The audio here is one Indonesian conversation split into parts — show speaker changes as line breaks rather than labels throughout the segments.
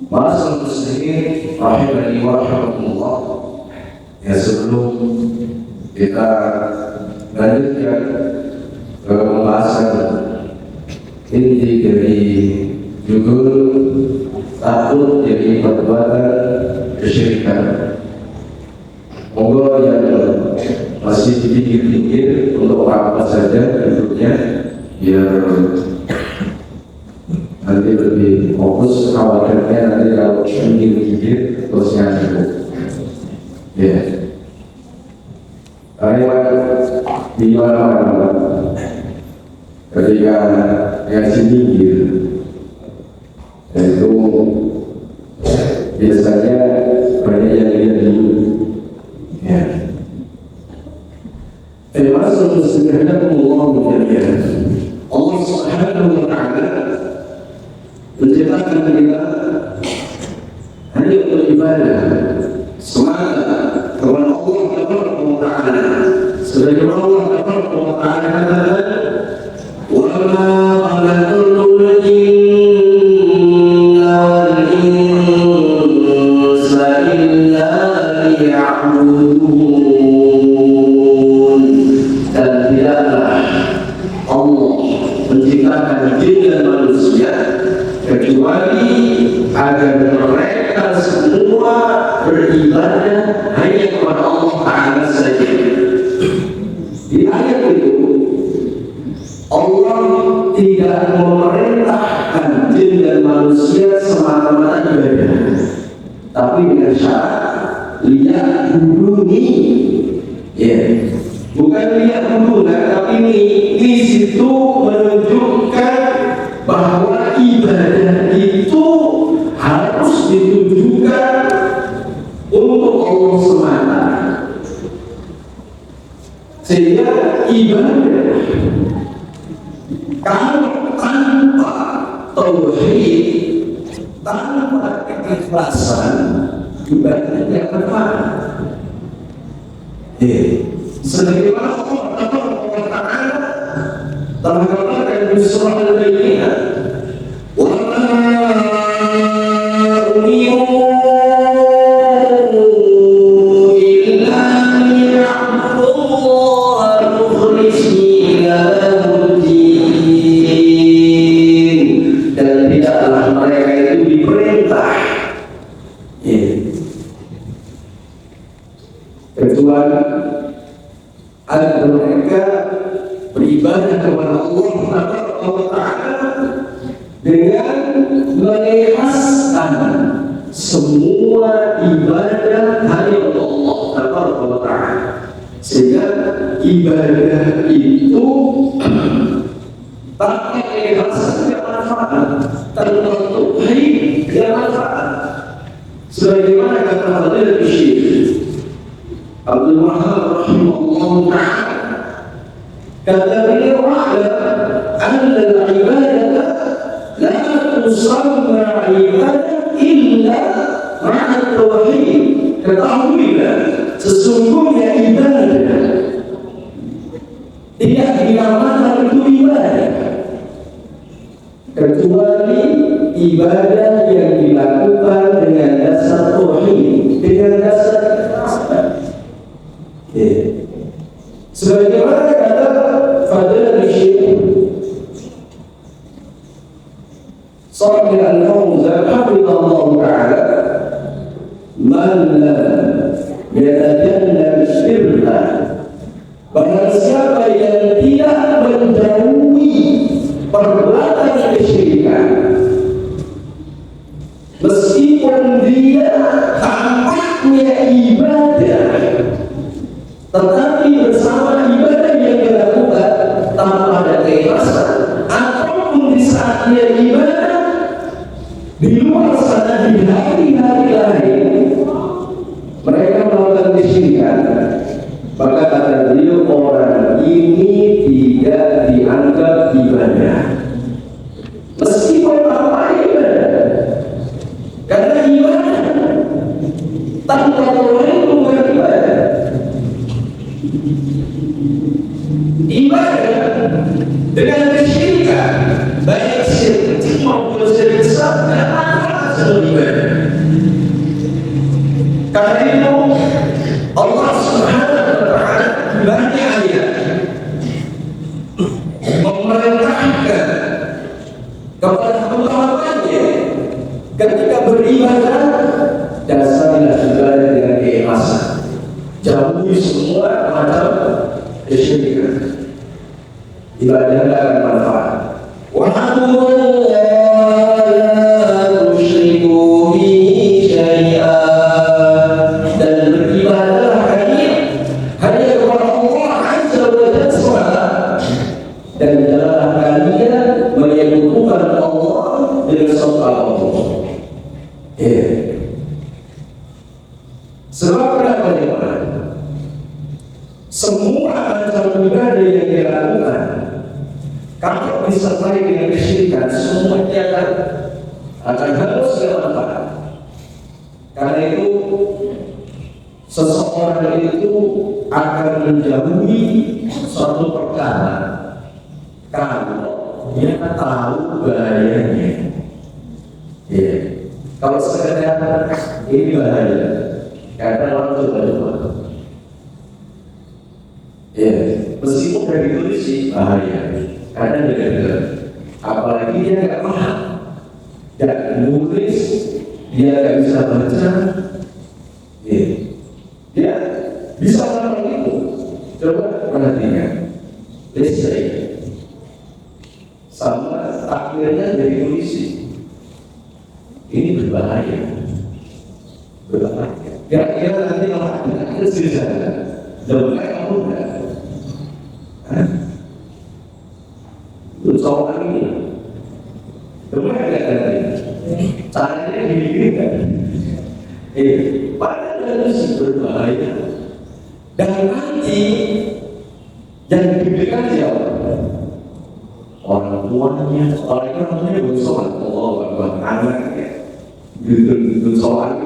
Ma'asyiral muslimin rahimani wa rahimakumullah. Ya, sebelum kita lanjutkan ke pembahasan inti dari judul takut jadi perbuatan kesyirikan, monggo yang masih pikir-pikir untuk apa saja duduknya biar nanti lebih fokus. Khawatirnya nanti kalau pikir-pikir terus ngantuk. Ya, karena di mana-mana ketika ngaji pinggir itu biasanya banyak yang lihat dulu. Ya, Masuk Bismillahirrahmanirrahim. Allah Subhanahu wa Ta'ala menciptakan kita hanya untuk ibadah semata kepada Allah Subhanahu wa Ta'ala. Sebagaimana Allah Subhanahu wa Ta'ala katakan, "Wa ma khalaqtul jinna wal insa illa liya'budun." Dan tidaklah Allah menciptakan jin dan manusia kecuali agar mereka semua beribadah hanya kepada Allah Ta'ala saja. Di ayat itu Allah tidak memerintahkan jin dan manusia semata-mata ibadah, tapi dengan syarat lihat buduni. Ya, bukan lihat buduna, tapi di situ menunjukkan bahwa ibadah itu harus ditujukan untuk Allah semata. Sehingga ibadah kalau tanpa tauhid, tanpa keikhlasan, ibadah tidak bermanfaat. Sebagaimana Allah Ta'ala telah mengatakan di surah Al-Bayyinah, "Wa ma umiru illa liya'budullaha mukhlishina lahu-d-din." Dan tidaklah mereka itu diperintah kecuali agar mereka beribadah kepada Allah Ta'ala dengan mengikhlaskan semua ibadah hanya untuk Allah Ta'ala. Sehingga ibadah itu tanpa keikhlasan tidak manfaat, tanpa tauhid tidak manfaat. Sebagaimana kata Fadilatul Syekh Abdul Wahab rahimahullah ta'ala, kata beliau, "Anna al-ibadah la tusamma ibadah illa ma'a tauhid." Ketahuilah, sesungguhnya ibadah tidak dinamakan itu ibadah kecuali ibadah yang dilakukan dengan dasar tauhid, dengan dasar ikhlasan. Sebagaimana kata Fadilatul Syekh Shalih Al-Fauzan hafizahullah ta'ala, "Man lam yatajannab syirka," barang siapa yang tidak menjauhi perbuatan kesyirikan, meskipun dia tampaknya ibadah, tetapi bersama ibadah yang dilakukan tanpa ada keikhlasan, ataupun di saat dia ibadah di luar sana di hari-hari lain mereka melakukan kesyirikan, maka kata beliau, orang ini tidak dianggap ibadah meskipun tanpa ibadah. Karena ibadah tanpa tauhid bukan ibadah. Ibadah dengan kesyirikan, baik syirik kecil maupun syirik besar, tidak manfaat seluruh ibadah. Karena itu Allah Subhanahu wa Ta'ala banyak ayat memerintahkan kepada hamba-hambanya ketika beribadah, dasarilah ibadah dengan keikhlasan, jauhi semua macam kesyirikan. Ibadah tidak akan manfaat. Dan beribadah hanya kepada Allah Azza wa Jalla, dan janganlah kalian menyekutukan Allah dengan sesuatu. Sebab kenapa jemaah? Semua macam ibadah yang dilakukan, kalau disertai dengan kesyirikan, semuanya akan harus dilakukan. Karena itu seseorang itu akan menjauhi suatu perkara kalau dia tahu bahayanya. Kalau sekedar ini bahaya, kadang orang coba-coba. Meskipun dari ditulis sih bahaya, kadang dengar-dengar. Apalagi dia nggak paham, dan nulis dia nggak bisa baca, dia bisa melakukan itu. Coba perhatikan, listrik sama takdirnya dari tulis. Ini berbahaya. Kira-kira nanti kalau ada sejarah, lebih baik kamu enggak? Itu soal ini. Lebih baik nanti. Caranya gini-gini kan? Padahal itu berbahaya. Dan nanti yang diberikan siapa? Orang tuanya, orang tuanya bersolat, Allah anaknya, gitu solat.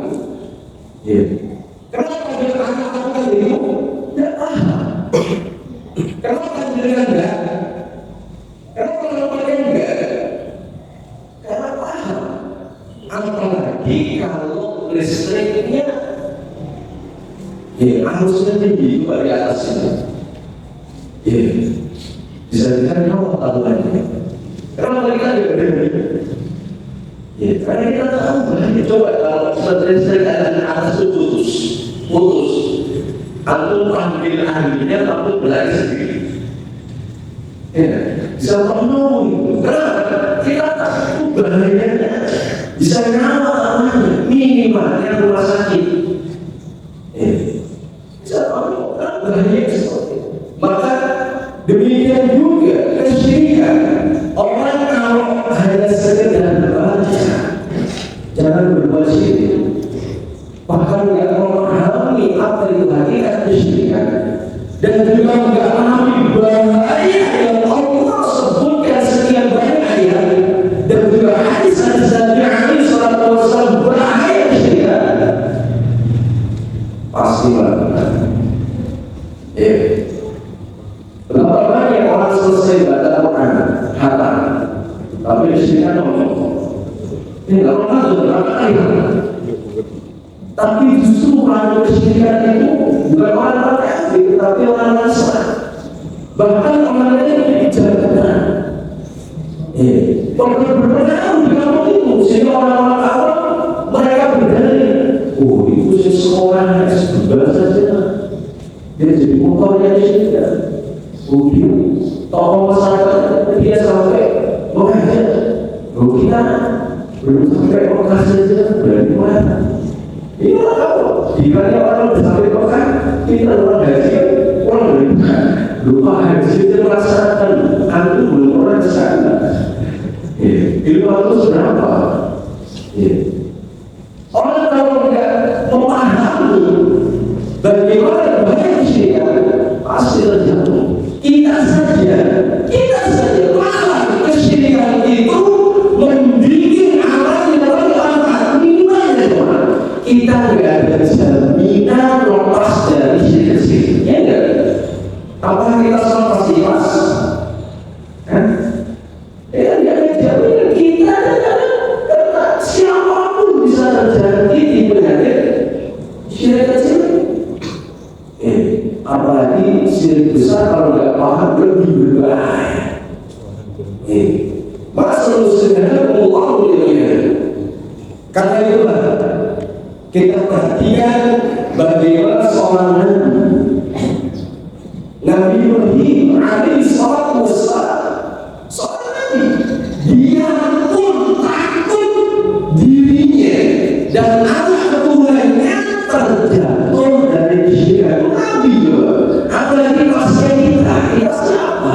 Kenapa dia anak-anak itu? Ya kenapa dia enggak? Kenapa mereka enggak? Karena paham. Apalagi kalau listriknya, arusnya tinggi di atas ini. Bisa dikatakan kamu tahu lagi. Kenapa kita juga karena kita tahu bahaya. Coba kalau listrik ada atas itu putus. Antum panggil ahlinya, takut berlari sendiri. Bisa penuh. Kenapa? Kita tahu bahayanya. Bisa nyawa minimalnya rumah sakit. Bisa penuh. Bahaya seperti itu. Maka demikian juga kesyirikan. Orang kalau hanya sekedar berbaca, jangan berbuat syirik. Bahkan tidak memahami apa itu hakikat kesyirikan, dan juga tidak memahami bahaya yang Allah sebutkan sekian banyak ayat, dan juga hadis Nabi alaihi wasallam bahaya kesyirikan, pasti melakukan. Berapa banyak orang selesai baca Quran, hatam, tapi kesyirikan ini nggak pernah berapa kali. Tapi justru orang kesyirikan itu bukan orang kafir, tapi orang Nasrani. Bahkan orang lain yang dijalankan. Berpengaruh di kampung itu, sehingga orang-orang awam mereka berdalil, itu seseorang berbahasa saja. Dia jadi mukalnya kesyirikan. Tokoh masyarakat dia sampai mengajar. Kita belum sampai Mekah saja, berarti mana? Ini orang tahu. Jika orang sudah sampai Mekah, kita orang haji, orang lupa haji itu melaksanakan. Antum belum pernah ke sana. Ilmu itu sudah apa? Orang kalau tidak memahami bagaimana bahaya kesyirikan, pasti terjatuh. Kita saja malah kesyirikan itu membikin amal yang bermanfaat minimalnya. Kita tidak ada jaminan lepas dari syirik. Ya enggak? Apakah kita semua pasti lepas? Tidak ada jaminan kita karena siapapun bisa terjadi di penyakit Karena itulah kita perhatikan bagaimana seorang Nabi Ibrahim alaihi salatu wassalam, seorang Nabi, dia pun takut dirinya dan anak keturunannya terjatuh dari kesyirikan. Nabi juga, apalagi pasca kita siapa?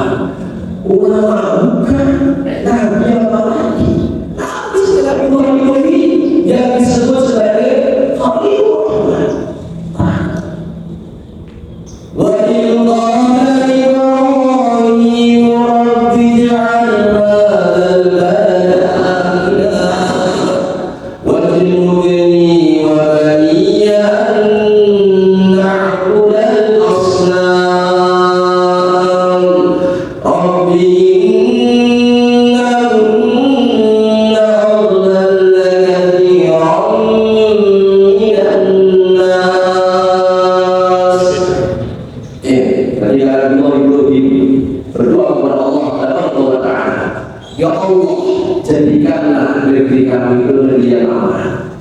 Ulama bukan, Nabi apa lagi? Nabi setelah Ibrahim yang disebut sebagai Khalilur Rahman. Wa jadikanlah negeri kami itu negeri yang aman.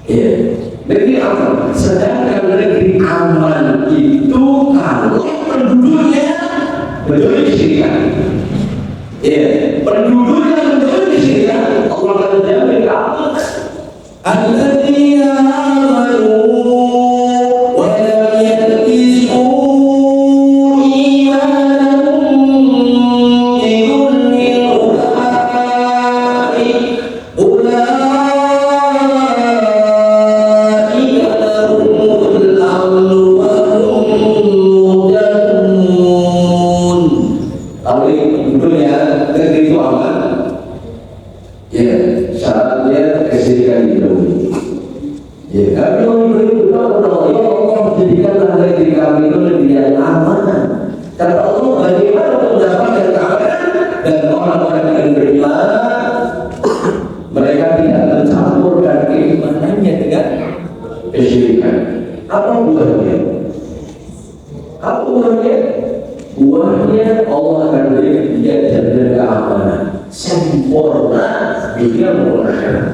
Ya, negeri aman. Sedangkan negeri aman itu kalau penduduknya menjadi kesyirikan. Ya, penduduknya menjadi kesyirikan, Allah akan menjamin keamanan. Alladzina amanu wa lam yalbisu buahnya Allah akan beri dia jalan keamanan sempurna dunia maupun akhirat.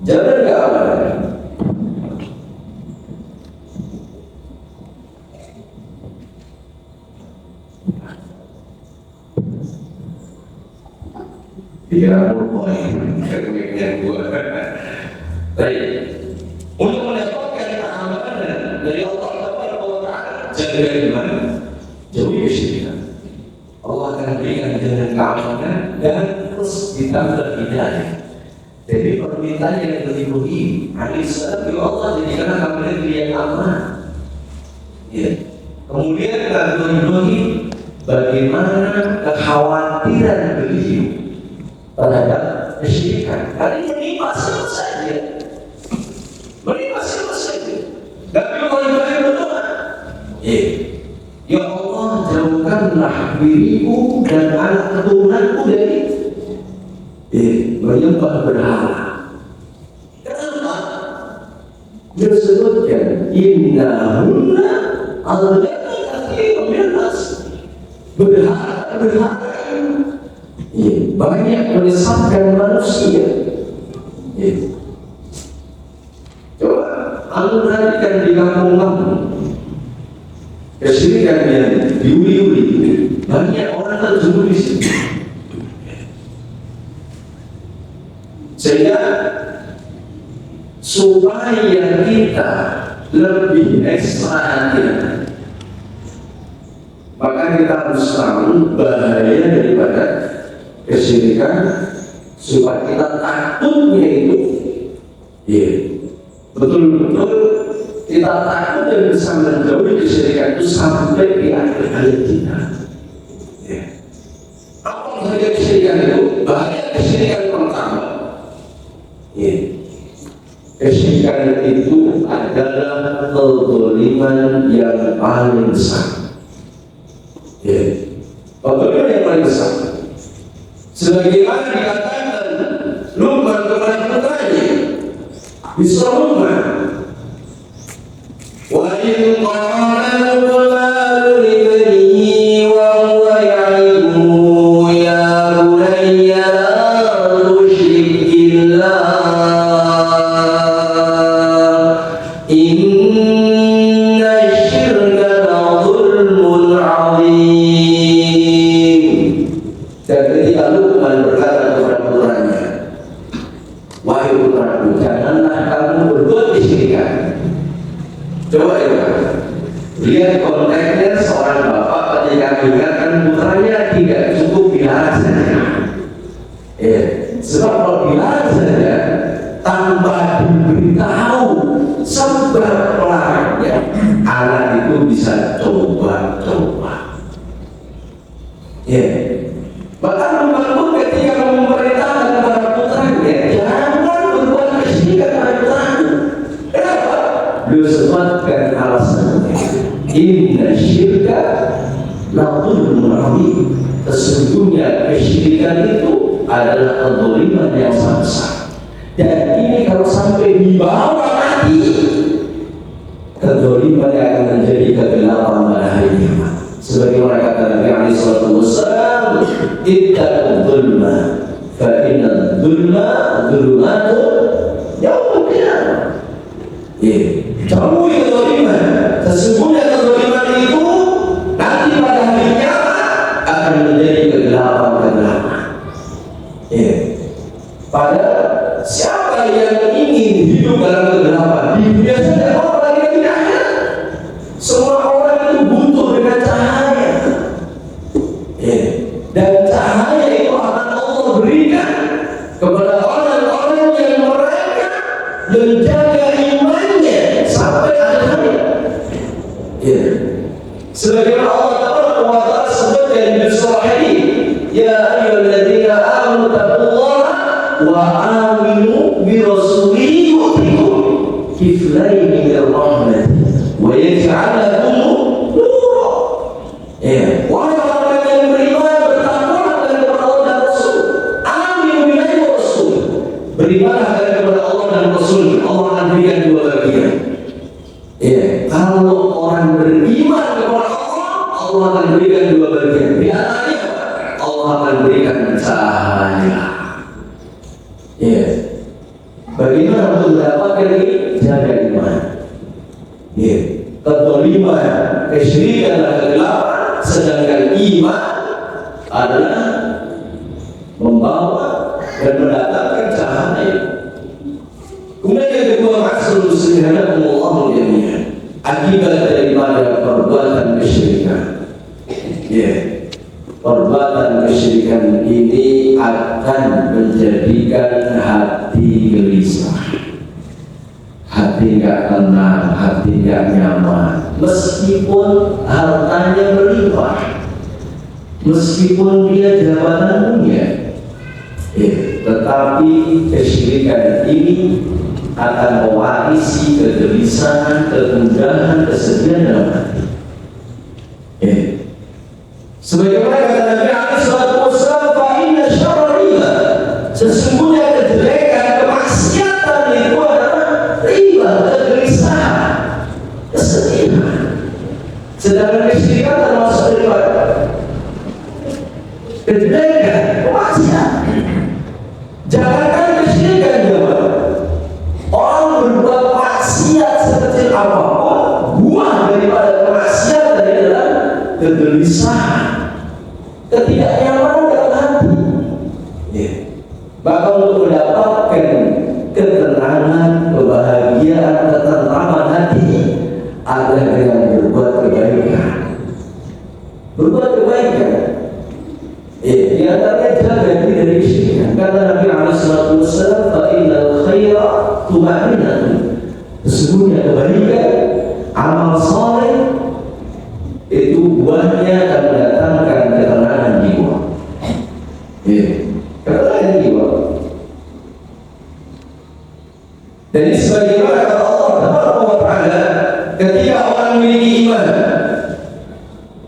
Jalan keamanan. Dia mulai kekembangan buah. Baik. Untuk mendapatkan keamanan dari Allah jaga iman, jauhi kesyirikan. Allah akan berikan jalan keamanan dan terus ditambah hidayah. Jadi permintaan yang berlebihi, alaihissalam ya Allah jadikan kami negeri yang aman. Ya. Kemudian berlebihi bagaimana kekhawatiran beliau terhadap kesyirikan. Karena ini menimpa siapa saja, menimpa siapa saja. Tapi kalau Ibrahim berdoa, ya Allah jauhkanlah diriku dan anak keturunanku dari menyembah berhala. Kenapa? Dia sebutkan innahunna adlalna katsiran minas. Berhala banyak menyesatkan manusia. Coba anda perhatikan di kampung-kampung kesyirikan yang diuli-uli, banyak orang terjun di sini. Sehingga supaya kita lebih ekstra hati-hati, maka kita harus tahu bahaya daripada kesyirikan, supaya kita takutnya itu, betul-betul kita takut dan bisa menjauhi kesyirikan itu sampai di akhir hayat kita. Apa bahaya kesyirikan itu? Bahaya kesyirikan pertama, kesyirikan itu adalah kezaliman yang paling besar. Kezaliman yang paling besar. Sebagaimana dikatakan Luqman kepada putranya, bisa Luqman, wa in qala Luqman li banihi wa huwa ya'iduhu ya bunayya la tusyrik kalau dilarang saja tanpa diberitahu sebab larangnya, anak itu bisa coba-coba. Ya, bahkan pun ketika memerintahkan kepada putranya, jangan berbuat kesyirikan pada putramu. Kenapa? Beliau sebutkan alasannya. Inna syirka la dzulmun adzim. Sesungguhnya kesyirikan itu adalah kezaliman yang sangat besar. Dan ini kalau sampai dibawa mati, kezaliman yang akan menjadi kegelapan pada hari kiamat. Sebagaimana kata Nabi alaihi salatu wassalam, ittaqul dzulma fa inna dzulma dzulumatun yaumil qiyamah. Jauhi kezaliman. Sesungguhnya kezaliman itu nanti pada hari kiamat akan menjadi kegelapan-kegelapan. Pada siapa yang ingin hidup dalam kegelapan di dunia saja, apalagi di akhirat. Semua orang itu butuh dengan cahaya. Dan cahaya itu akan Allah berikan kepada orang-orang yang mereka menjaga imannya sampai akhir hayat. Sebagaimana Allah Taala sebutkan di surah ini, ya ayyuhalladzina amanu taqullaha wa aminu bi rasulihi yu'tikum kiflayn min rahmah wa yaj'al lakum nura. Wahai orang yang beriman, bertakwalah kepada Allah dan Rasul. Aminu billahi wa rasul. Berimanlah kepada Allah dan Rasul. Allah akan berikan dua bagian. Kalau orang beriman kepada Allah, Allah akan berikan dua bagian. Di antaranya Allah akan berikan cahaya. Bagaimana untuk mendapatkan ini? Jaga iman. Kezaliman, kesyirikan dan kegelapan, sedangkan iman adalah membawa dan mendatangkan cahaya. Kemudian yang kedua, maksud subhanallahi jami'an, akibat daripada perbuatan kesyirikan. Perbuatan kesyirikan ini akan menjadikan hati gelisah, hati nggak tenang, hati nggak nyaman. Meskipun hartanya melimpah, meskipun dia jabatan punya, tetapi kesyirikan ini akan mewarisi kegelisahan, kegundahan, kesedihan dalam hati. Sebagaimana kata Nabi alaihi salatu wassalam, fa inna syarra riba, sesungguhnya kejelekan, kemaksiatan itu adalah riba, kegelisahan, kesedihan. Sedangkan kesyirikan termasuk daripada kejelekan, kemaksiatan. Jangankan kesyirikan, jemaah, orang berbuat maksiat sekecil apapun, buah daripada kemaksiatan adalah kegelisahan, ketidaknyamanan dalam hati. Maka untuk mendapatkan ketenangan, kebahagiaan, ketentraman hati, ada yang berbuat kebaikan. Berbuat kebaikan. Di antaranya jaga diri dari kesyirikan. Kata Nabi alaihi salatu wassalam, fa innal khaira tuma'ninatun. Sesungguhnya kebaikan, amal saleh itu buahnya akan mendatangkan ketenangan jiwa. Ketenangan jiwa. Dan sebagaimana kata Allah Taala, ketika orang memiliki iman,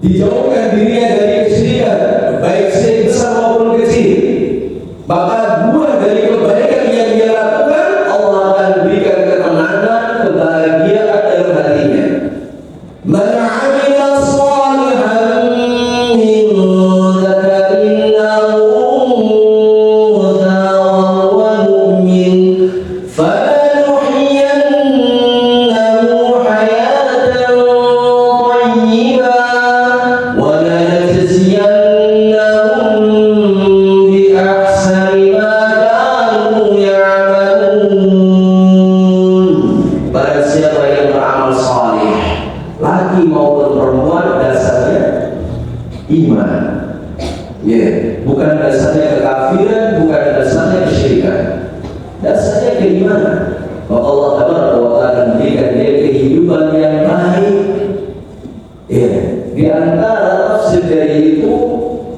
dijauhkan dirinya dari kesyirikan, baik besar maupun kecil, maka buah dari kebaikan yang dia lakukan, Allah akan berikan ketenangan, kebahagiaan dalam hatinya. Man 'amila shalihan min dzakarin aw untha wa huwa mu'min falanuhyiyannahu hayatan thayyibah wa lanajziyannahum
keimanan. Allah Taala memberikan dia kehidupan yang baik. Ya, di antara tafsir dari itu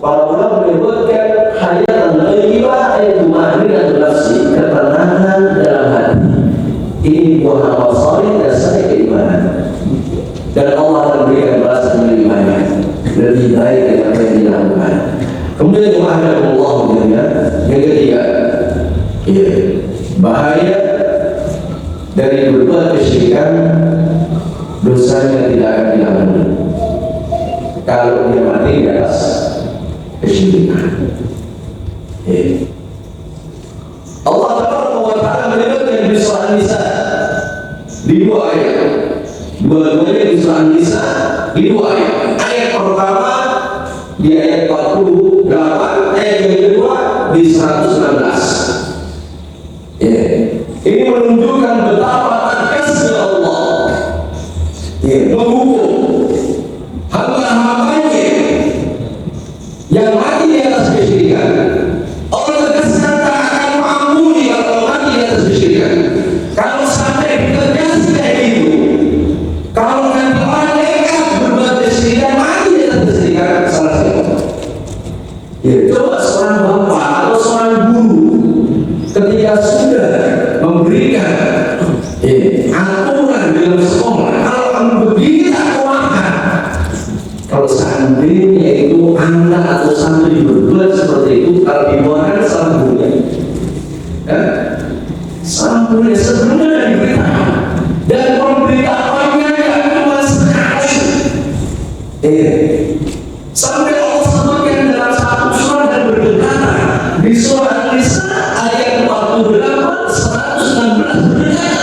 para ulama menyebutkan hayatan thayyibah yaitu ma'rifatan nafsi, ketenangan dalam hati. Ini buah amal saleh dasar keimanan. Dan Allah akan berikan balasan yang lebih baik dari apa yang dilakukan. Kemudian Allah yang ketiga, ya, bahaya dari berbuat kesyirikan, dosanya tidak akan diampuni kalau dia mati di atas kesyirikan. Ya. Allah Taala menyebutkan di surah An-Nisa di dua ayat. Dua-duanya di surah An-Nisa di dua ayat. Ayat pertama di ayat 48, ayat yang kedua di 116. Ya. Ini menunjukkan betapa tegasnya Allah menghukum hamba-hambanya yang mati di atas kesyirikan. Allah tegaskan tak akan mengampuni kalau mati di atas kesyirikan. Kalau sampai ditegas kayak gitu, kalau nanti orang nekat berbuat kesyirikan mati di atas kesyirikan, salah siapa? Ya, coba seorang bapak atau seorang guru ketika sudah memberikan aturan dalam sekolah, kalau kamu begini tak kau makan. Kalau seandainya itu anak atau santri berbuat seperti itu, kalau dibuangkan salah gurunya, salah gurunya sebelumnya diberitahu, dan pemberitahuannya tidak cuma sekali. Sampai Allah sebutkan dalam satu surah dan berkata di surah An-Nisa ayat 48 116 berkata,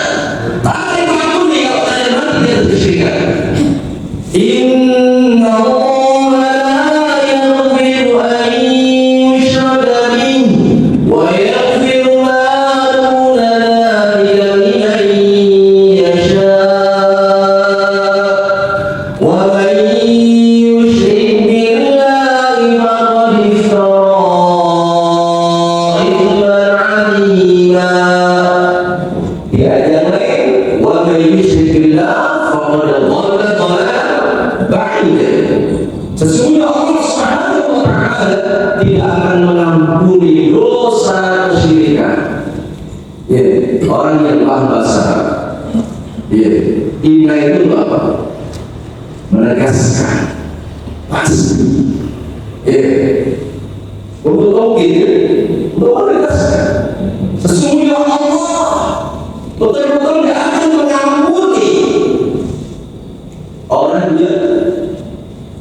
tak ada pengampuni kalau kalian mati di atas kesyirikan. Inna Allah la yaghfiru an yushraka bihi wa yaghfiru ma duna dhalika liman yasha wa man yushrik billahi faqad iftara ithman 'azima. Di ayat yang lain, wa man yushrik billahi faqad dhalla dhalalan ba'ida. Sesungguhnya Allah Subhanahu wa Ta'ala tidak akan mengampuni dosa kesyirikan. Ya, orang yang paham bahasa Arab. Ya, inna itu apa? Menegaskan, pasti. Ya, untuk tauhid, untuk menegaskan. Sesungguhnya Allah betul-betul tidak akan mengampuni orang yang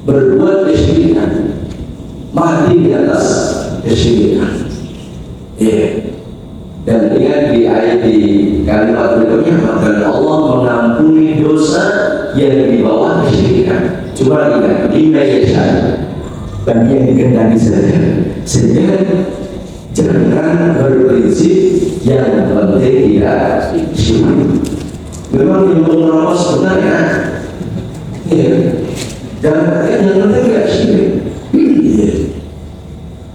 berbuat kesyirikan, mati di atas kesyirikan. Ya. Dan ingat di ayat di kalimat berikutnya, dan Allah mengampuni dosa yang di bawah kesyirikan. Cuma ingat, inna yasha, bagi yang dikehendaki saja. Sehingga jangan berprinsip yang penting tidak syirik. Memang yang menerima sebenarnya, ya, dan yang penting tidak syirik.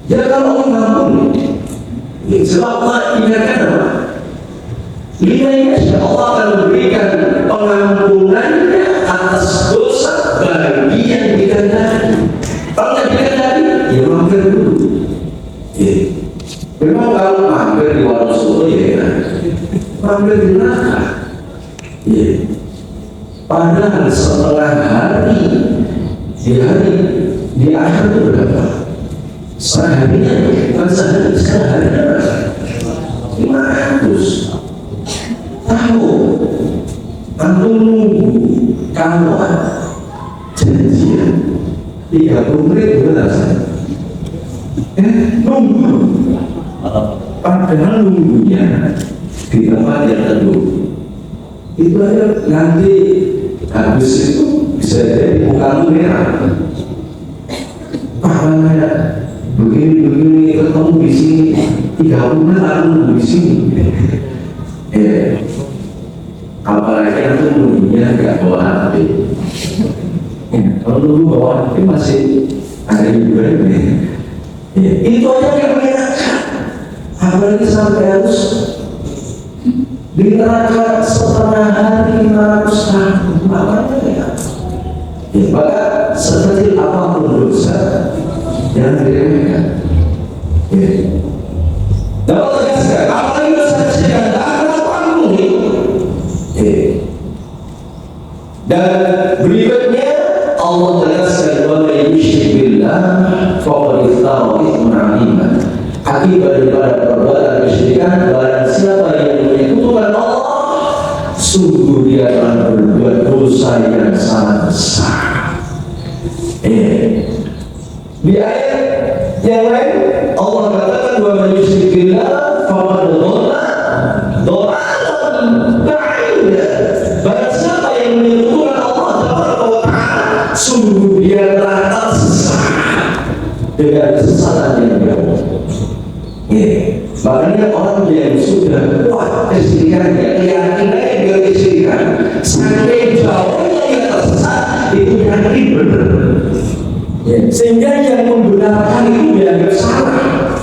Ya kalau mengampuni, sebab Allah ingatkan apa? Lima yasha, Allah akan memberikan pengampunannya atas dosa bagi yang dikehendaki. Kalau yang dikehendaki, ya mampir dulu. Memang kalau mampir di warung soto ya enak, mampir di neraka. Padahal setengah hari di akhir itu berapa? Seharinya, bukan sehari, seharinya berapa? 500 tahun. Antum nunggu kawan janjian 30 menit benar saya. Nunggu. Padahal nunggunya di tempat yang teduh. Itu aja nanti habis itu bisa jadi mukamu merah. Makanya begini ketemu di sini 30 menit aku nunggu di sini. Apalagi aku nunggunya nggak bawa HP. Kalau nunggu bawa HP masih ada hiburan. Itu aja yang menyenangkan. Apalagi sampai harus Di neraka setengah hari 500 tahun. Makanya ya, maka sekecil apapun dosa jangan diremehkan. Ya. Dapat tegaskan, apalagi dosa kecil yang tak ada apa-apa. Dan berikutnya Allah tegaskan, wa may yusyrik billah faqad iftara itsman 'aziman. Akibat daripada perbuatan kesyirikan, barang siapa yang menyekutukan Allah, sungguh dia telah berbuat dosa yang sangat besar. Di ayat yang lain Allah katakan, wa may yusyrik billah faqad dhalla dhalalan ba'ida. Barang siapa yang menyekutukan Allah Taala, sungguh dia telah tersesat dengan kesesatan yang jauh. Makanya orang yang sudah kuat kesyirikannya, keyakinannya dengan kesyirikan, sampai jauhnya dia tersesat, itu yakin benar. Sehingga yang membenarkan itu dianggap salah.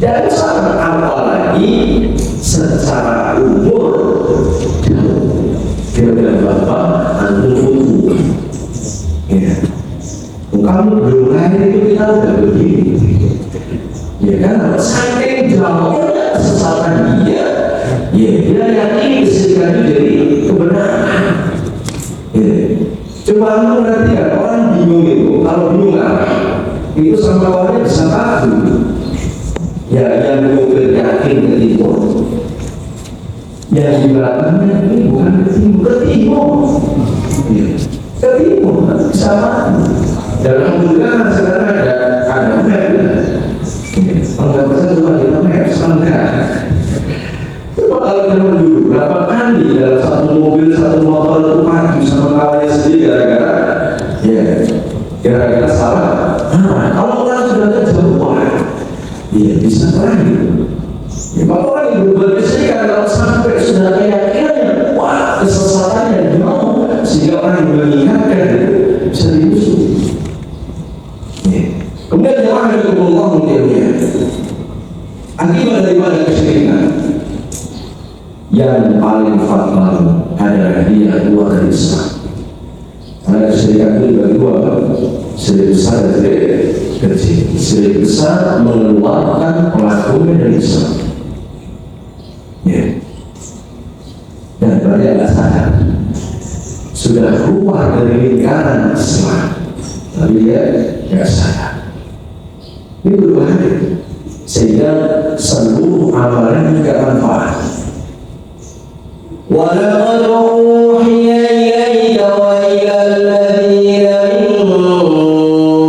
Dan salah, apalagi secara umur kira-kira berapa antum kamu belum lahir itu kita udah begini. Ya kan, saking jauhnya kesesatan dia, ya dia yakin kesyirikan itu jadi kebenaran. Coba anda perhatikan, orang bingung itu, kalau bingung apa? Itu sama awalnya bisa takut. Ya, yang mungkin yakin ke timur, yang di belakangnya ini bukan ke timur, ke timur, sama. Dan alhamdulillah sekarang ada enggak bisa cuma di tempat enggak. Coba kalau kita dulu berapa kali dalam satu mobil, satu motor itu maju sama kawannya sendiri gara-gara salah. Kalau orang sudah kejauhan, bisa lagi. Kalau orang yang berbuat kesyirikan, kalau sampai sudah keyakinannya kuat kesesatannya mau, sehingga orang yang mengingatkan itu bisa diusung. Kemudian jemaah yang Allah mulianya, akibat daripada kesyirikan yang paling fatal adalah dia keluar dari Islam. Karena kesyirikan itu dibagi dua, syirik besar dan syirik kecil. Syirik besar mengeluarkan pelakunya dari Islam. Dan berarti agak sadar sudah keluar dari lingkaran Islam, tapi dia tidak sadar. Ini berbahaya, sehingga seluruh amalan tidak manfaat. وَلَقَدْ أُوحِيَ إِلَيْكَ وَإِلَى الَّذِينَ مِن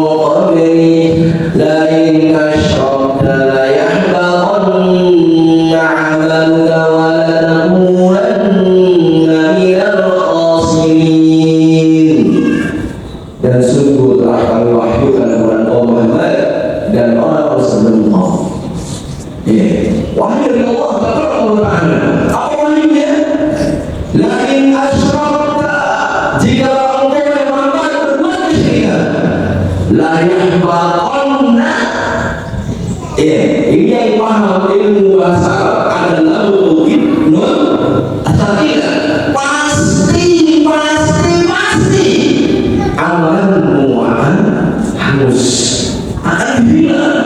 قَبْلِكَ لَئِنْ أَشْرَكْتَ لَيَحْبَطَنَّ عَمَلُكَ وَلَتَكُونَنَّ مِنَ الْخَاسِرِينَ. Dan sungguh telah kami wahyukan kepada Muhammad dan orang sebelum Allah. Wahyu dari Allah Taala. Apa wahyunya? Lain asyrakta, jika engkau Muhammad berbuat kesyirikan, la yahbaqanna. Ini yang paham ilmu bahasa adalah nun atakilah. Pasti amalanmu akan hangus, akan hilang.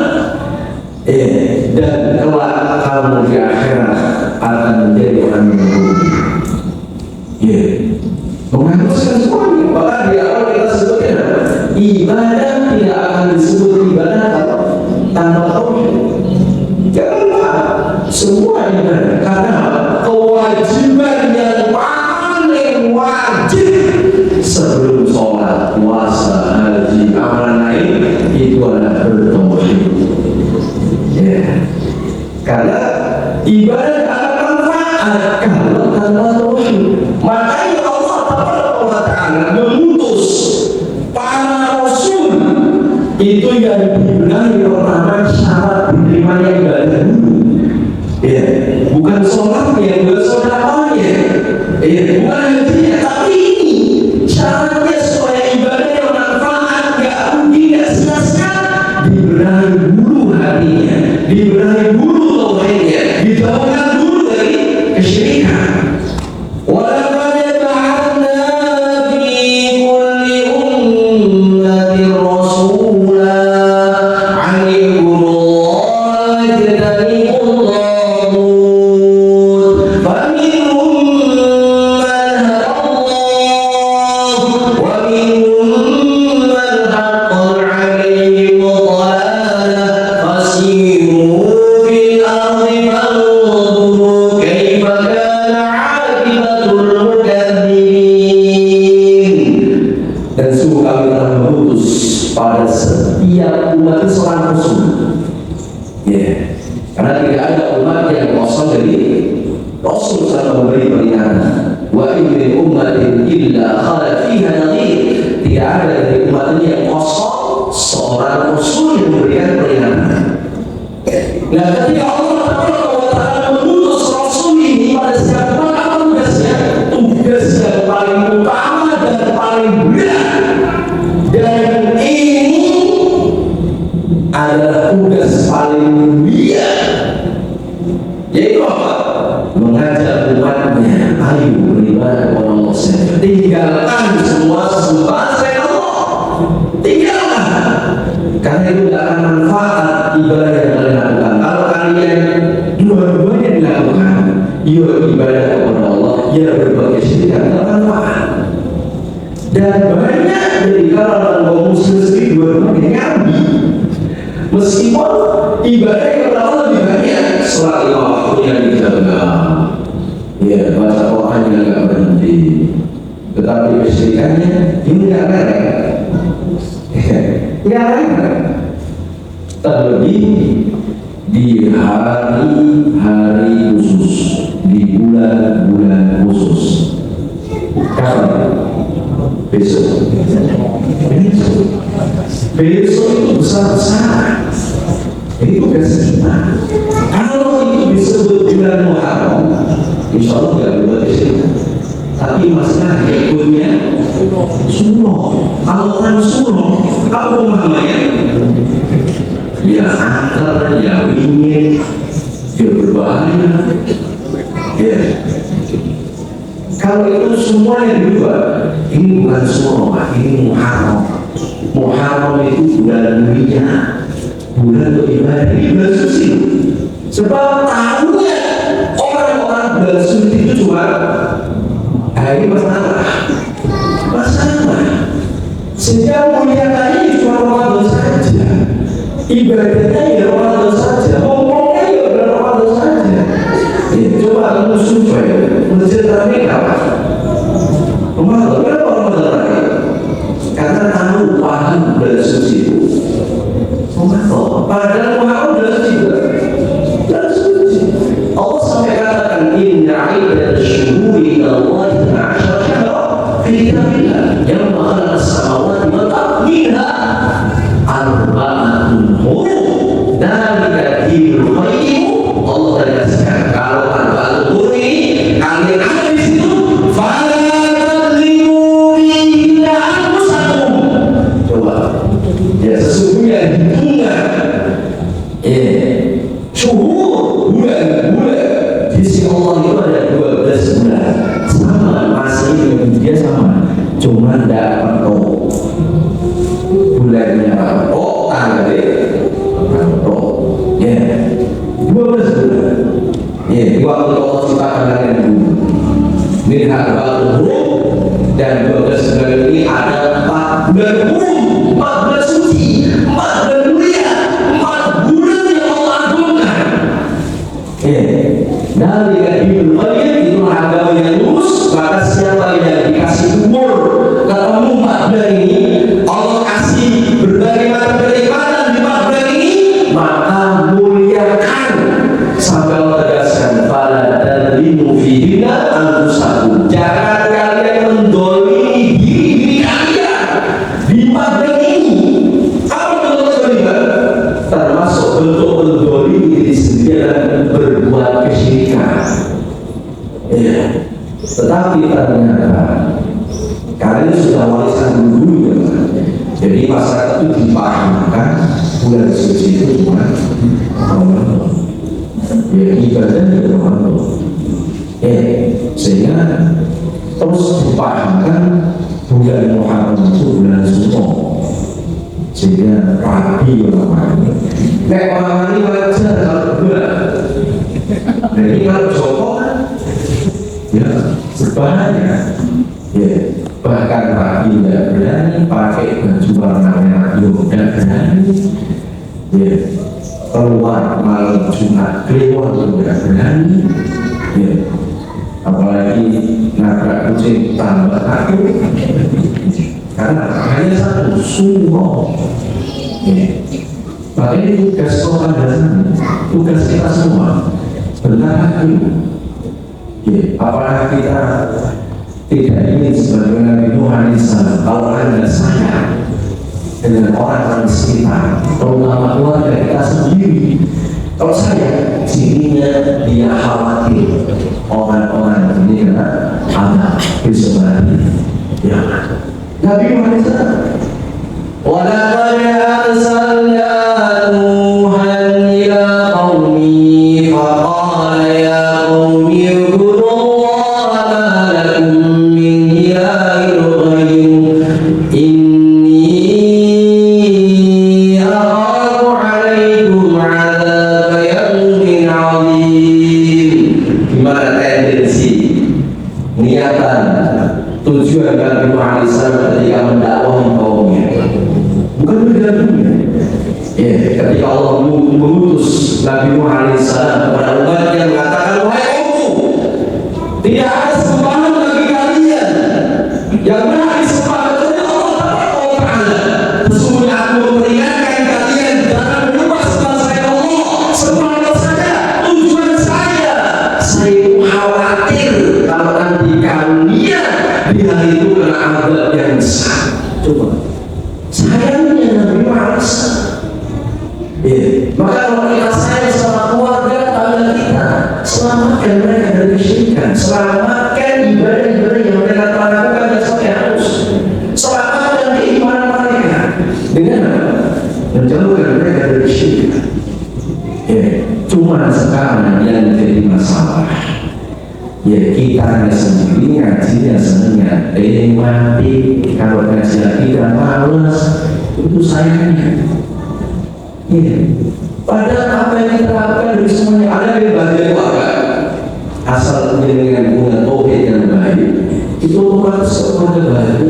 Dan kelak kamu di akhirat akan menjadi orang yang merugi. Menghanguskan semuanya. Bahkan di awal kita sebutnya ibadah tidak akan disebut ibadah kalau tanpa tauhid. Karena semua ibadah, karena kewajiban yang paling wajib sebelum sholat, puasa, haji, amalan lain itu adalah bertauhid. Karena ibadah akan manfaat kalau tanpa tauhid. Makanya Allah Taala mengutus para rasul itu yang dibenahi pertama syarat diterimanya ibadah dulu. Bukan sholat yang bersedekahnya, bukan hajinya, tapi ini syaratnya supaya ibadah yang manfaat, nggak rugi, nggak sia-sia, dibenahi dulu hatinya, dibenahi dulu tauhidnya, dijauhkan kesyirikan. Walaqad ba'athna fi kulli ummatin rasula an ibudullaha wajtanibut taghut faminhum man hadallah wa minhum man haqqat 'alaihi dhalalah fasiru fil ardi fanzuru kaifa kana 'aqibatul mukadzibin. Dan sungguh kami telah mengutus pada setiap umat seorang rasul. Ya, karena tidak ada umat yang kosong dari Rasul selalu memberi peringatan. Wa in min ummatin illa khala fiha nadhir. Tidak ada dari umat ini yang kosong seorang rasul yang memberikan peringatan. Nah, ketika Allah Taala mengutus rasul ini pada setiap umat, apa tugasnya? Tugas yang paling utama dan paling berat. Dan ini adalah tugas paling mulia, yaitu apa? Mengajak umatnya, ayo beribadah kepada Allah saja. Tinggalkan semua sesembahan selain Allah. Tinggalkan. Karena itu tidak akan manfaat ibadah yang kalian lakukan. Kalau kalian dua-duanya dilakukan, ya ibadah kepada Allah, ya berbuat kesyirikan, tidak akan manfaat. Dan banyak dari kalangan kaum muslim sendiri dua-duanya nyambi. Meskipun ibadah kepada Allah lebih banyak, sholat lima waktunya dijaga, ya baca Qurannya nggak berhenti, tetapi kesyirikannya ini nggak merek, nggak merek. Terlebih di hari-hari khusus, di bulan-bulan khusus. Kapan? Besok. Besok itu besar-besar. Ini tugas kita. Kalau itu disebut bulan Muharram, insya Allah tidak berbuat kesyirikan. Tapi masalah ikutnya sunnah. Kalau orang sunnah, apa pemahamannya? Ya akar, ya ingin, ya berbahaya. Ya. Kalau itu semuanya diubah, ini bukan sunnah, ini Muharram. Muharram itu bulan mulia, bulan beribadah, ini bulan suci. Sebab tahunya orang-orang bulan suci itu cuma ini masalah. Sehingga muliakan ini cuma Ramadan saja, ibadahnya ya Ramadan saja, ngomongnya ya Ramadan saja. Coba kamu survei masjid ramai kapan? Ramadan, kenapa Ramadan ramai? Karena tahu paham bulan suci itu Ramadan. Padahal Muharram bulan suci juga. Bulan suci. Allah sampai katakan inna iddatash syuhuri indallahi 12 syahra fi kitabillah yawma khalaqas samawati wal arda minha arba'atun hurum. Dzalika dinul qayyim. Allah tegaskan kalau arba'atun hurum ini kalian ada di situ, fala tadlimu illa anfusakum. Coba. Ya sesungguhnya hitungan syuhur bulan-bulan di sisi Allah itu ada 12 bulan. Sama masa ini dia sama, cuma tidak penuh bulannya penuh, tanggalnya penuh. Ya 12 bulan. Ya waktu Allah ciptakan kalian dulu. Ini harga huruf dan 12 bulan ini ada 4 bulan huruf, 4 bulan suci, 4 bulan mulia, 4 bulan yang Allah agungkan. Dari Ibnu Qayyim itu agama yang lurus, maka siapa yang dikasih umur ketemu 4 bulan ini, Allah kasih berbagai macam kenikmatan di 4 bulan ini, maka muliakan. Sampai Allah tegaskan fala tadlimu fihinna anfusakum. Jangan kalian mendolimi diri kalian di 4 bulan ini. Apa bentuk kedoliman? Termasuk bentuk mendolimi diri sendiri dan berbuat kesyirikan. Ya. Tetapi ternyata kalian sudah warisan dulu ya. Jadi masyarakat itu dipahamkan bulan suci itu cuma Ramadan. Ya ibadah di Ramadan. sehingga terus dipahamkan bulan Muharram itu bulan suci, sehingga rapi orang ini. Nek orang ini wajar kalau bulan. Jadi kalau Joko kan, ya berbahaya. Ya, bahkan rapi tidak berani pakai baju warna merah juga berani. Ya, keluar malam Jumat keluar juga berani. Ya, apalagi nabrak kucing tambah takut karena hanya satu sunnah. Makanya tugas sekolah dan tugas kita semua bentar lagi. Apakah kita tidak ingin sebagai Nabi Nuh alaihissalam, kalau Anda sayang dengan orang-orang sekitar, terutama keluarga kita sendiri, kalau saya sininya dia khawatir orang-orang ini kena anak disebarani. Ya, Nabi Muhammad walaqad arsalna Nuhan ila qaumi faqala ya qaumi ibudullaha ma lakum min ilahin ghayruh inni akhafu alaikum adzab yaumin adzim. Gimana tendensi niatan tujuan Nabi Muhammad SAW ketika mendakwahi kaumnya? Bukan beda dunia. Ya, ketika Allah mengutus Nabi Muhammad SAW kepada umatnya mengatakan, wahai kaumku, tidak ada sembahan bagi kalian yang benar disembah kecuali Allah Taala. Sesungguhnya aku memperingatkan kalian jangan menyembah selain Allah. Sembahlah saja. Tujuan saya khawatir kalau nanti kalian di hari itu kena azab yang besar. Coba sayangnya Nabi Muhammad. Maka kalau kita sayang sama keluarga tangga kita, selamatkan mereka dari kesyirikan, selamatkan ibadah-ibadah yang mereka lakukan yang sampai harus, selamatkan keimanan mereka dengan menjauhkan mereka dari kesyirikan. Cuma sekarang yang jadi masalah, ya kita sendiri ngajinya senangnya mati, kalau ngajinya kita malas itu sayangnya. Padahal apa yang kita lakukan dari semuanya ada di bagian keluarga, asal dengan hubungan tauhid yang baik itu otomatis keluarga baik,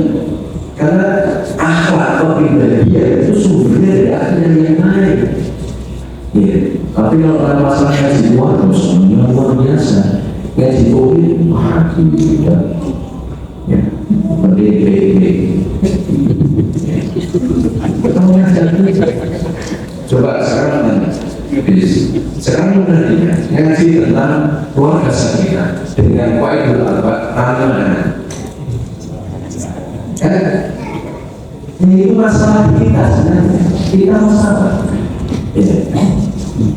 karena akhlak kepribadian itu sumbernya dari akhlak yang baik. Tapi kalau ada masalah ngaji keluarga semuanya luar biasa. Ngaji tauhid hati tidak, ya berdiri. Ketemu coba sekarang berarti ngaji tentang keluarga kita dengan Qaidul Arba'. Ini masalah kita sebenarnya. Kita masalah.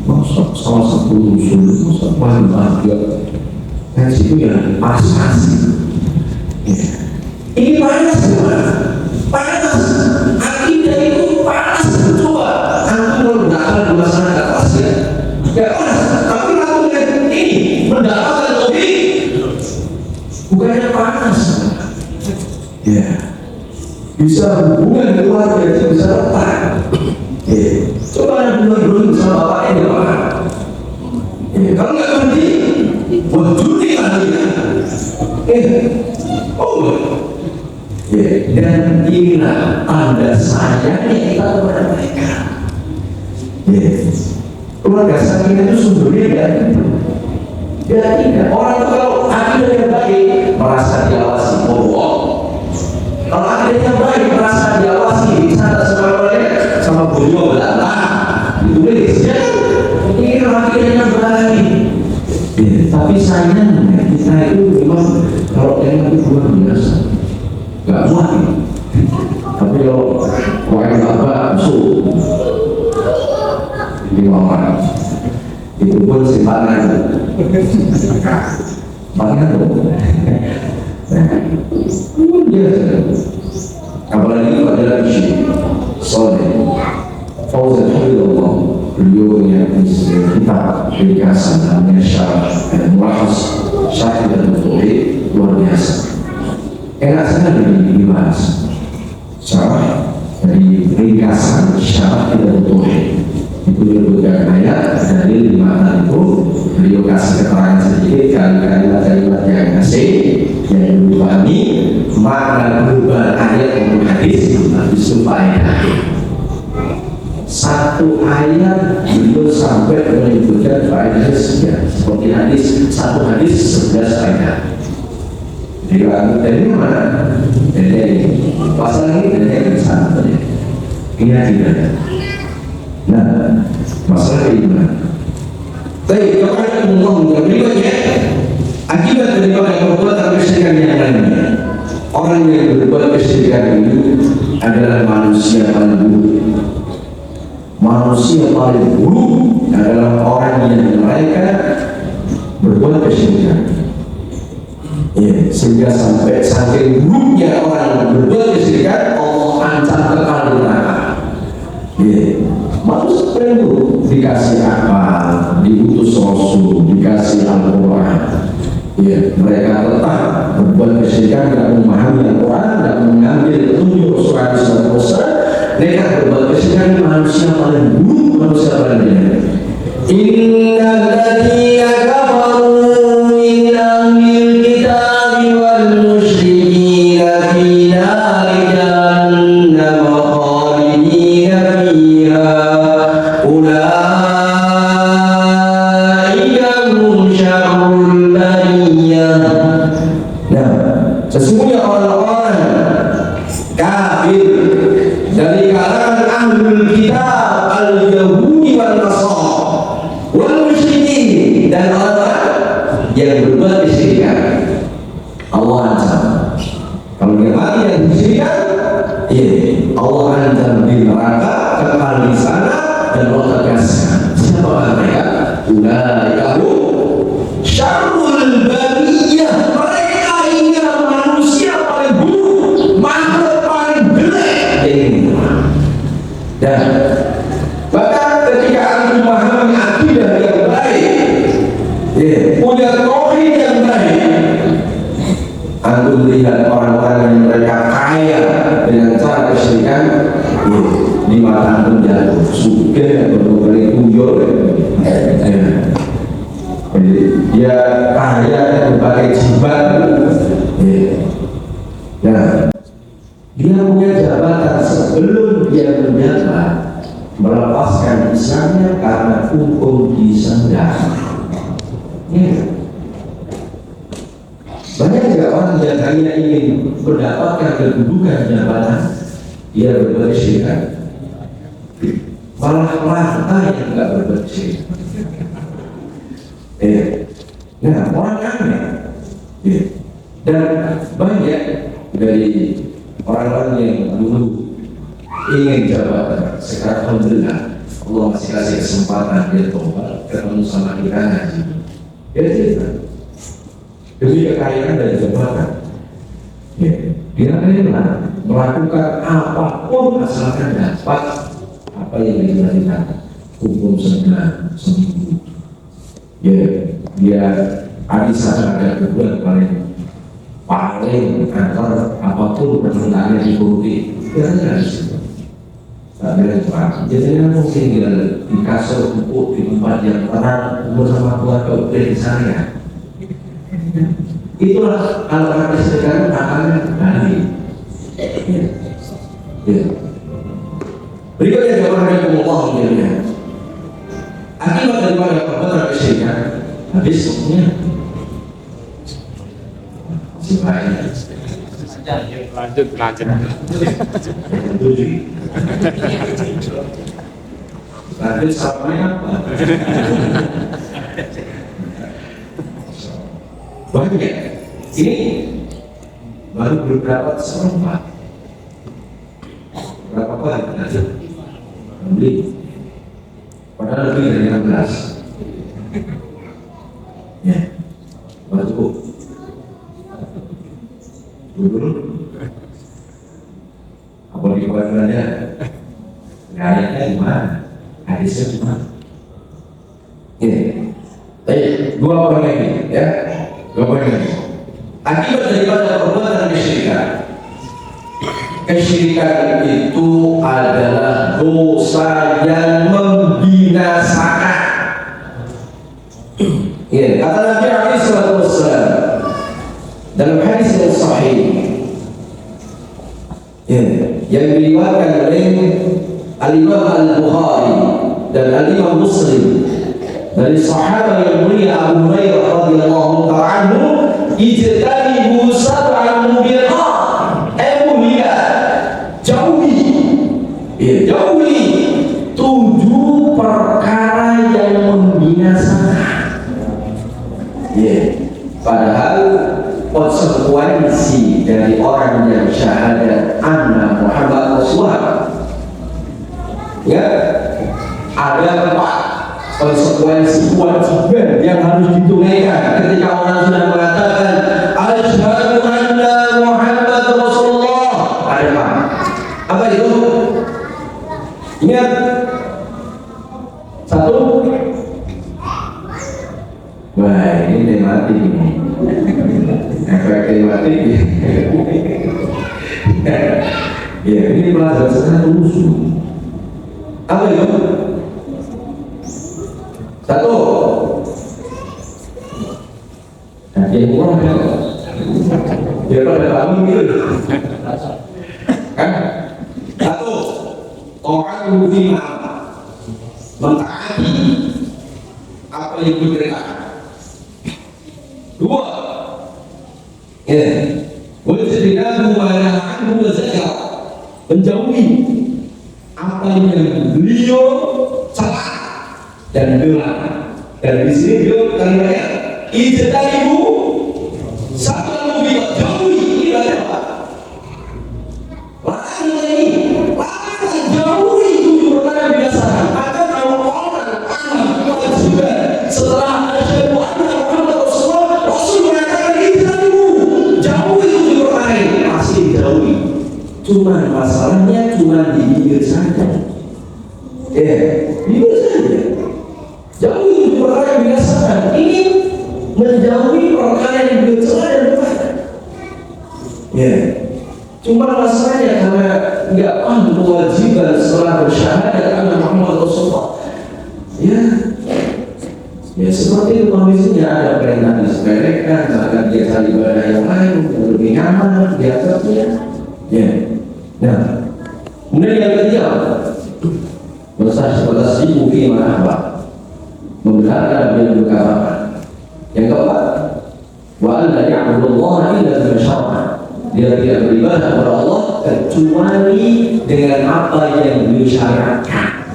Masak salah satu usul, masak bahagia. Ngaji itu yang asasi. Ini panas semua. Panas. Akidah itu panas. Coba antum mendapatkan masyarakat pasir. Ya panas. Tapi lakukan ini mendapatkan tauhid. Bukannya panas. Ya. Bisa hubungan keluarga itu bisa retak. Coba anda dulu sama bapaknya dia makan. Kalau nggak berhenti, wujudnya dia. Dan inilah tanda sayangnya kita kepada mereka. Keluarga sakinah itu sumbernya dari tidak. Orang itu kalau akidah yang baik merasa diawasi Allah. Kalau akidahnya baik merasa diawasi bisa sama beliau belakang ditulis ya. Ini akidahnya baik. Tapi sayangnya kita itu memang kalau yang itu luar biasa. Gak muat ya. Tapi kalau wae bapak musuh di bawah itu pun simpanan pangan tuh biasa. Apalagi itu adalah isu soleh Fauzan Hafizahullah, beliau yang kitab ringkasan namanya Syarah
Mulahas syarah dan tauhid luar biasa. Enak sekali dibahas. Syarah dari ringkasan syarah dan tauhid. Itu beberapa ayat dari 5 itu beliau kasih keterangan sedikit kalimat-kalimat yang asing yang dipahami makna global ayat maupun hadis habis itu faedah. Satu ayat beliau sampai menyebutkan faedahnya sekian, seperti hadis, satu hadis 11 faedah. Jadi dari mana? Dari pasal ini dari sana tadi. Ini tidak. Nah, masalah iman. Tapi kepada Allah yang berikutnya, akibat daripada perbuatan kesyirikan yang lainnya, orang yang berbuat kesyirikan itu adalah manusia paling buruk. Manusia paling buruk adalah orang yang mereka berbuat kesyirikan. Ya, sehingga sampai saking buruknya orang berbuat kesyirikan, Allah ancam kekal di neraka. Ya. Manusia paling buruk dikasih akal, diutus Rasul, dikasih Al-Quran. Ya, mereka tetap berbuat kesyirikan, tidak memahami Al-Quran, tidak mengambil petunjuk Rasulullah SAW. Mereka berbuat kesyirikan, manusia paling buruk, manusia paling jelek. Innal ladzina kafaru min ahlil kitabi wal musyrikina fi nari jahannam khalidina fiha. Sesungguhnya orang-orang kafir dari kalangan ahlul kitab al-Yahudi wal Nasara wal musyrikin dan orang yang berbuat kesyirikan, Allah ancam kalau dia mati yang kesyirikan, Allah ancam di neraka, kekal di sana dan Allah tegaskan siapa mereka? Ulaika syarrul bariyah. Dan bahkan ketika aku memahami akidah yang baik, punya tauhid yang baik, aku melihat orang-orang yang mereka kaya dengan cara kesyirikan, di mata aku jatuh suka atau berbagai tuyul. Dia kaya berbagai jibat, dan dia punya jabatan sebelum dia menjabat melepaskan Islamnya karena hukum disandang. Banyak juga orang yang hanya ingin mendapatkan kedudukan jabatan, dia berbuat kesyirikan. Malah rata yang tidak berbuat kesyirikan. Orang aneh. Dan banyak dari orang-orang yang dulu ingin jabatan, sekarang alhamdulillah Allah masih kasih kesempatan dia tobat, ketemu sama kita ngaji. Dia cerita demi kekayaan dan jabatan, dia rela melakukan apapun asalkan dapat apa yang diinginkan. Hukum sebulan seminggu, dia arisan ada kebulan paling antar apapun permintaannya diikuti. Dia hanya di situ. Jadi mungkin dia di kasur empuk di tempat yang tenang bersama keluarga di sana. Itulah kalau kesyirikan akan kembali. Berikutnya jawaban dari Allah menjadinya akibat daripada perbuatan kesyirikan habis semuanya.
Lanjut.
Lanjut sampai apa? Banyak. Ini baru beberapa seperempat. Berapa kali nanti? Beli. Padahal lebih dari 16. Baru cukup. Dulu apa dikatakannya ayatnya gimana, hadisnya gimana? Tapi
Dua poin lagi, ya. Dua poin lagi. Akibat daripada perbuatan kesyirikan. Kesyirikan itu adalah dosa yang membinasakan. Ya, kata Nabi alaihi salatu wassalam dalam hadis yang sahih, ya, yang diriwayatkan oleh Al-Imam Al-Bukhari dan Al-Imam Muslim dari sahabat yang mulia Abu Hurairah radhiyallahu ta'ala anhu, ijtanibu sab'al mubiqat, mulia, jauhi, ya, jauhi 7 perkara yang membinasakan. Ya, padahal konsekuensi dari orang yang syahadat anna Muhammad Rasulullah, ya, ada 4 konsekuensi kewajiban yang harus ditunaikan ketika orang sudah mengatakan asyhadu anna Muhammad Rasulullah. Ada 4. Apa itu? Ingat. 1. Wah, ini tematik ini. Efek tematik. Ya, ini pelajaran sangat lusuh. Apa itu? 1. Nah, yang kurang kan? Biar pada kami gitu. Kan? 1. Ta'atu fima, mentaati apa yang diperintahkan. 2. Ya, wajibinahu wa nahanu wa zakar, menjauhi apa yang beliau cela dan gelar. Dan di sini beliau kalimatnya ijtanibu sab'al mubiqat, jauhi ibadah. Larang ini, larang, jauhi 7 perkara biasa. Maka kalau orang kewajiban setelah asyhadu anna Muhammad Rasulullah, Rasul mengatakan ijtanibu, jauhi 7 perkara ini, pasti dijauhi. Cuma masalahnya cuma di bibir saja. Ya, bibir saja. Jauhi 7 perkara yang biasa. Ini menjauhi perkara yang biasa dan berbahaya. Ya. Cuma masalahnya karena nggak paham kewajiban setelah bersyahadat anna Muhammad Rasulullah. Ya, ya seperti itu kondisinya. Ada perintah disepelekan, bahkan biasa ibadah yang lain yang lebih nyaman di atasnya. Ya, nah, kemudian yang ketiga, bersaksi bukti apa? Membenarkan dan berkata. Yang keempat, wa an la ya'budullaha illa bima syara'a. Dia tidak beribadah kepada Allah kecuali dengan apa yang beliau syariatkan.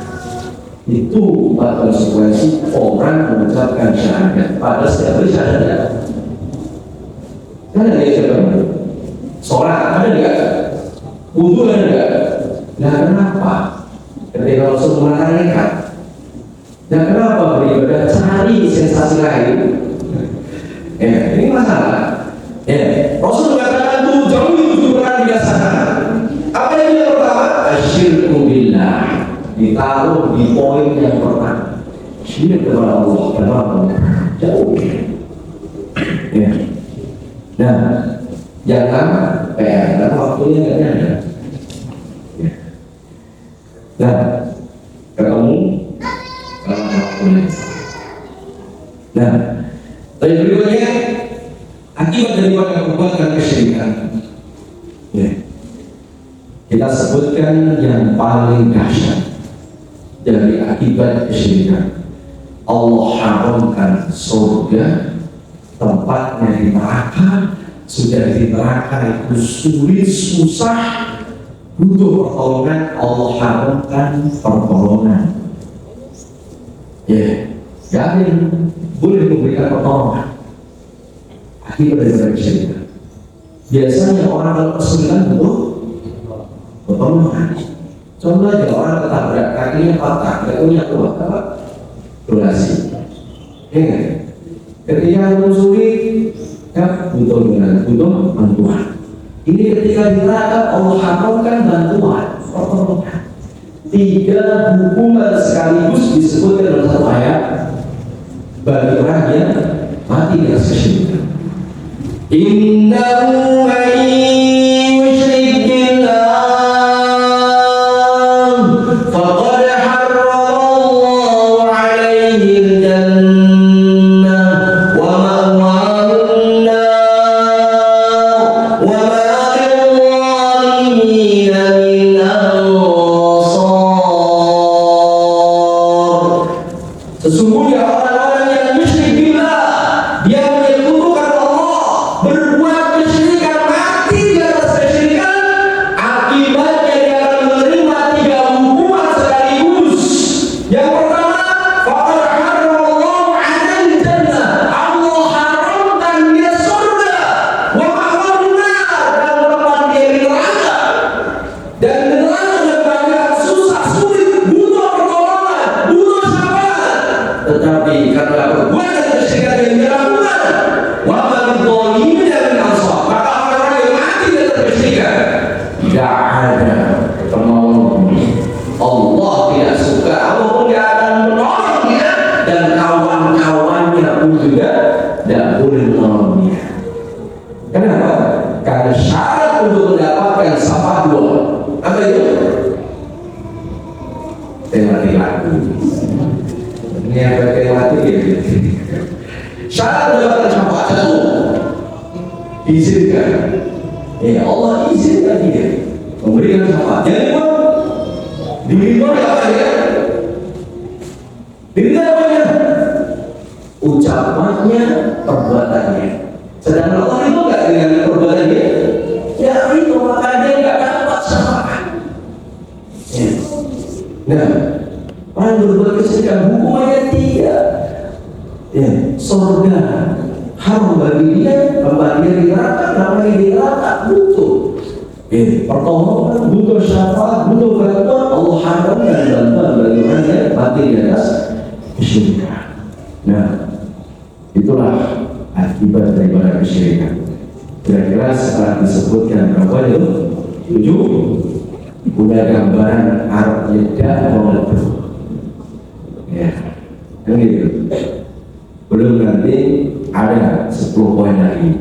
Itu 4 konsekuensi orang mengucapkan syahadat pada setiap bersyahadat. Kan ada yang syahadat? Sholat ada enggak? Wudu ada enggak? Nah, kenapa ketika Rasul melarangkan? Dan kenapa beribadah cari sensasi lain? Ya, ini masalah. Ya, Rasul mengatakan tuh jauhi 7 perkara biasa. Apa yang pertama? Asyirku billah. Ditaruh di poin yang pertama. Syirik kepada Allah. Kenapa? Jauh. Ya. Nah, jangan PR. Karena waktunya nggak ada. Ya. Nah, ketemu kalau waktunya. Nah, tapi berikutnya akibat daripada perbuatan kesyirikan, ya, kita sebutkan yang paling dahsyat dari akibat kesyirikan. Allah haramkan surga, tempatnya di neraka. Sudah di neraka itu sulit, susah, butuh pertolongan. Allah haramkan pertolongan. Ya, gak ada yang boleh memberikan pertolongan akibat dari kesyirikan. Biasanya orang kalau kesulitan butuh pertolongan. Contoh aja orang ketabrak, kakinya patah, gak punya uang, apa? Donasi. Ya kan? Ketika sulit, kan butuh bantuan. Ini ketika di neraka Allah haramkan bantuan, pertolongan. 3 hukuman sekaligus disebutkan dalam satu ayat bagi orang yang kesyirikan. Innahu man yusyrik billah faqad harramallahu alaihi al-jannah wa ma'wahu an-nar wa ma lil-zalimin min ansar. Sesungguhnya orang-orang yang musyrik billah, dia menyekutukan Allah, berbuat kesyirikan, mati di atas kesyirikan, akibatnya dia akan menerima 3 hukuman sekaligus. Yang pertama, faqad harramallahu 'alaihi jannah, Allah haramkan dia surga, wa ma'wahu nar, dan tempat dia di neraka. Dan neraka yang banyak susah, sulit, butuh pertolongan, butuh syafaat. Tetapi karena perbuatan kesyirikan yang dia lakukan, wa ma lil-zalimin min ansar, maka orang-orang yang mati di atas kesyirikan tidak ada penolong. Allah tidak suka, Allah pun tidak akan menolong dia, dan kawan-kawannya pun juga tidak boleh menolong dia. Kenapa? Karena syarat untuk mendapatkan syafaat 2. Apa itu? Mati lagu. Ini apa kayak mati gitu. Syarat mendapatkan syafaat 1, izinkan. Ya Allah izinkan dia memberikan syafaat. Yang kedua, diterima apa ya? Diterima apa ya? Ucapannya, perbuatannya. Sedangkan Allah itu enggak dengan perbuatannya. Ya itu maka dia enggak dapat syafaat. Ya. Nah, orang berbuat kesyirikan hukumannya 3. Ya, surga haram bagi dia, tempat dia di neraka, namanya di neraka butuh. Pertolongan, butuh syafaat, butuh bantuan, Allah haramkan bantuan bagi orang yang mati di atas kesyirikan. Nah, itulah akibat daripada kesyirikan. Kira-kira setelah disebutkan berapa itu? 7. Punya gambaran Arab jeda meletup. Ya, kan gitu. Belum nanti ada 10 poin lagi.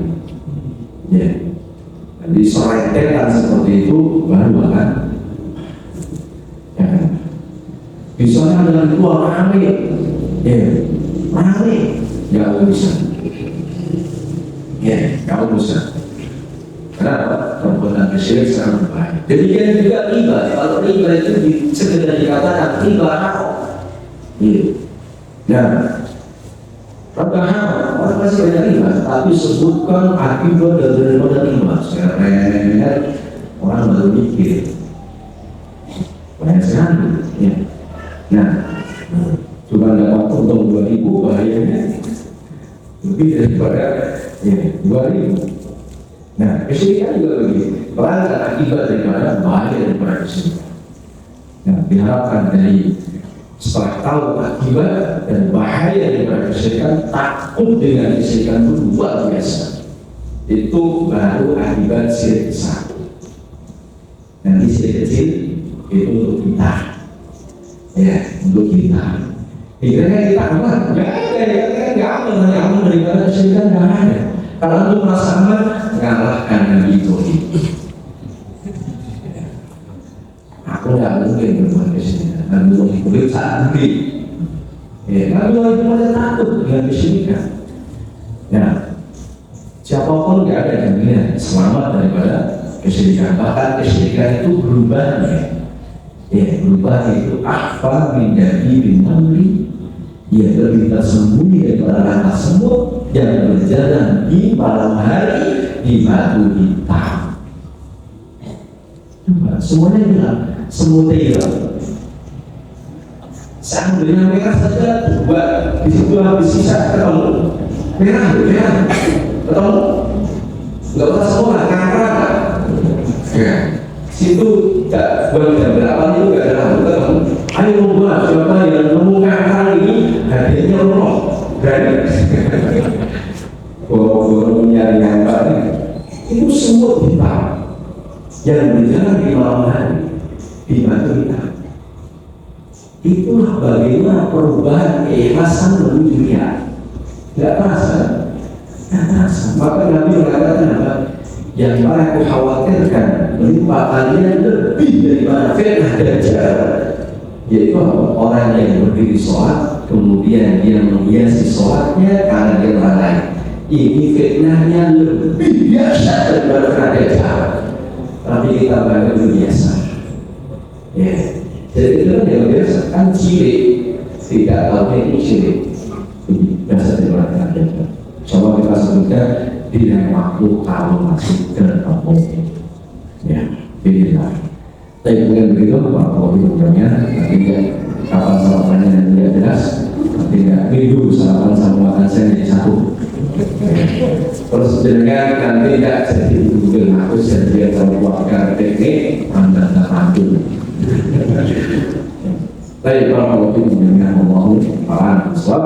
Ya, nanti soretekan seperti itu baru akan. Ya kan? Misalnya dengan itu rame, ya, rame, nggak bisa. Ya, nggak bisa. Kenapa? Perbuatan kesyirikan sangat berbahaya. Demikian juga riba. Kalau riba itu sekedar dikatakan riba haram. Iya. Nah, riba haram, orang masih banyak riba, tapi sebutkan akibat daripada riba. Seret, orang baru mikir. Banyak sekali. Ya. Nah, cuma dapat untung 2.000, bahayanya lebih daripada 2.000. Nah, kesyirikan juga begitu. Berangkat akibat daripada bahaya daripada kesyirikan. Nah, diharapkan dari setelah tahu akibat dan bahaya daripada kesyirikan, takut dengan kesyirikan itu luar biasa. Itu baru akibat syirik besar. Nanti syirik kecil itu untuk kita. Ya, untuk kita. Dikira kita aman? Nggak aman. Aman daripada kesyirikan nggak ada. Kalau untuk merasa aman, ngalahkan Nabi Ibrahim. Aku nggak mungkin berbuat kesyirikan. Nabi Ibrahim saat ini, Nabi Ibrahim takut dengan kesyirikan. Nah, siapapun nggak ada jaminan selamat daripada kesyirikan. Bahkan kesyirikan itu berubahnya. Berubah itu apa menjadi binamri. Lebih tersembunyi daripada rangka semut yang berjalan di malam hari di batu hitam. Coba semuanya bilang semutnya hilang. Saya ambilnya merah saja, coba di situ habis sisa ketemu merah, ketemu nggak usah semua ngangkat. Ya, situ tak jam berapa itu nggak ada lampu ketemu. Ayo buat siapa yang menemukan hal ini, hadiahnya Allah. Berani? Guru nyari ngangkat itu semua hitam yang berjalan di malam hari di batu hitam. Itulah bagaimana perubahan keikhlasan menuju dia. Tidak terasa. Maka Nabi mengatakan apa? Yang paling aku khawatirkan menimpa kalian lebih daripada fitnah Dajjal, yaitu apa? Orang yang berdiri sholat kemudian dia menghiasi sholatnya karena dia lalai. Ini fitnahnya lebih biasa daripada fitnah Dajjal, tapi kita bagi itu biasa. Ya, jadi itu kan yang biasa kan cilik, tidak tahu ini cilik biasa daripada Dajjal. Coba kita sebutkan dia makhluk kalau masuk ke kampung, ya, inilah. Tapi bukan begitu, Pak Kopi umumnya, nanti kapan sarapannya yang tidak jelas, nanti minggu sarapan sama makan saya jadi satu. Terus dengan nanti tidak jadi Google aku jadi kalau keluarga teknik anda tak mampu. Tapi Pak Kopi umumnya ngomong, Pak Answab.